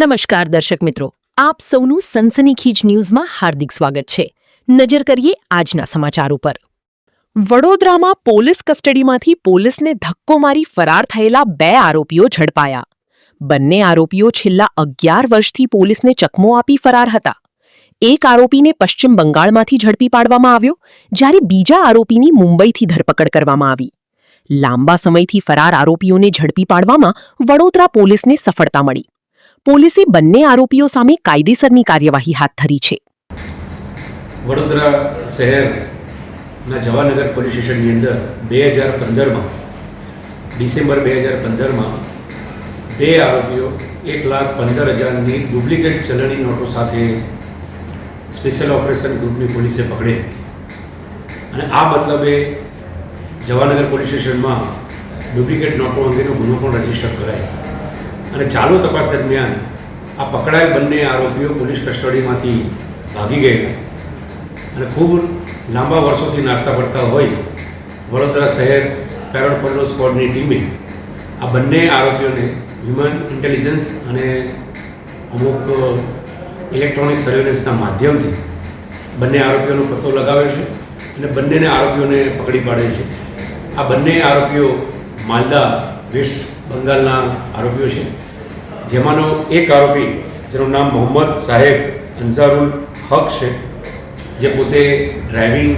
નમસ્કાર દર્શક મિત્રો, આપ સૌનું સનસનીખીજ ન્યૂઝમાં હાર્દિક સ્વાગત છે। નજર કરીએ આજના સમાચાર ઉપર। વડોદરામાં પોલીસ કસ્ટડીમાંથી પોલીસને ધક્કો મારી ફરાર થયેલા 2 આરોપીઓ ઝડપાયા। બંને આરોપીઓ છેલ્લા 11 વર્ષથી પોલીસને ચકમો આપી ફરાર હતા। એક આરોપીને પશ્ચિમ બંગાળમાંથી ઝડપી પાડવામાં આવ્યો, જ્યારે બીજા આરોપીની મુંબઈથી ધરપકડ કરવામાં આવી। લાંબા સમયથી ફરાર આરોપીઓને ઝડપી પાડવામાં વડોદરા પોલીસને સફળતા મળી। પોલીસે બંને આરોપીઓ સામે કાયદેસરની કાર્યવાહી હાથ ધરી છે। વડોદરા શહેરના જવાનગર પોલીસ સ્ટેશનની અંદર 2015માં ડિસેમ્બર 2015માં 2 આરોપીઓ 1,15,000ની ડુપ્લિકેટ ચલણી નોટો સાથે સ્પેશિયલ ઓપરેશન ગ્રુપની પોલીસે પકડે અને આ મતલબે જવાનગર પોલીસ સ્ટેશનમાં ડુપ્લિકેટ નોટો અંગેનો ગુનો પણ રજીસ્ટર કરાય અને ચાલુ તપાસ દરમિયાન આ પકડાયેલ બંને આરોપીઓ પોલીસ કસ્ટડીમાંથી ભાગી ગયેલા અને ખૂબ લાંબા વર્ષોથી નાસ્તા પડતા હોય વડોદરા શહેર પેરોલ પટ્રોલ સ્ક્વોડની ટીમે આ બંને આરોપીઓને હ્યુમન ઇન્ટેલિજન્સ અને અમુક ઇલેક્ટ્રોનિક સર્વેલન્સના માધ્યમથી બંને આરોપીઓનો પત્તો લગાવ્યો છે અને બંનેને આરોપીઓને પકડી પાડે છે। આ બંને આરોપીઓ માલદા વેસ્ટ બંગાળના આરોપીઓ છે, જેમાંનો એક આરોપી જેનું નામ મોહમ્મદ સાહેબ અંસારુલ હક છે, જે પોતે ડ્રાઇવિંગ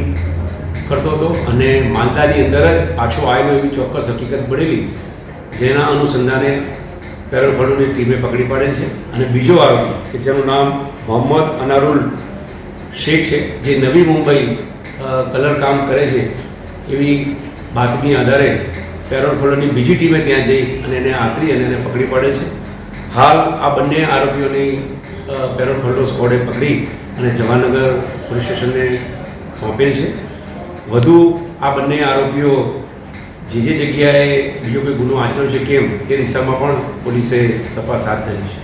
કરતો હતો અને માલદાની અંદર જ પાછો આવેલો એવી ચોક્કસ હકીકત મળેલી, જેના અનુસંધાને પેરોલ પટ્રોલની ટીમે પકડી પાડેલ છે। અને બીજો આરોપી કે જેનું નામ મોહમ્મદ અનારુલ શેખ છે, જે નવી મુંબઈ કલર કામ કરે છે એવી બાતમી આધારે પેરોલ પટ્રોલની બીજી ટીમે ત્યાં જઈ અને એને આતરી અને એને પકડી પાડેલ છે। હાલ આ બંને આરોપીઓની પેરોલ પટ્રોલ સ્ક્વોડે પકડી અને જવાનગર પોલીસ સ્ટેશનને સોંપેલ છે। વધુ આ બંને આરોપીઓ જે જગ્યાએ બીજો કોઈ ગુનો આચર્યો છે કેમ તે દિશામાં પણ પોલીસે તપાસ હાથ ધરી છે।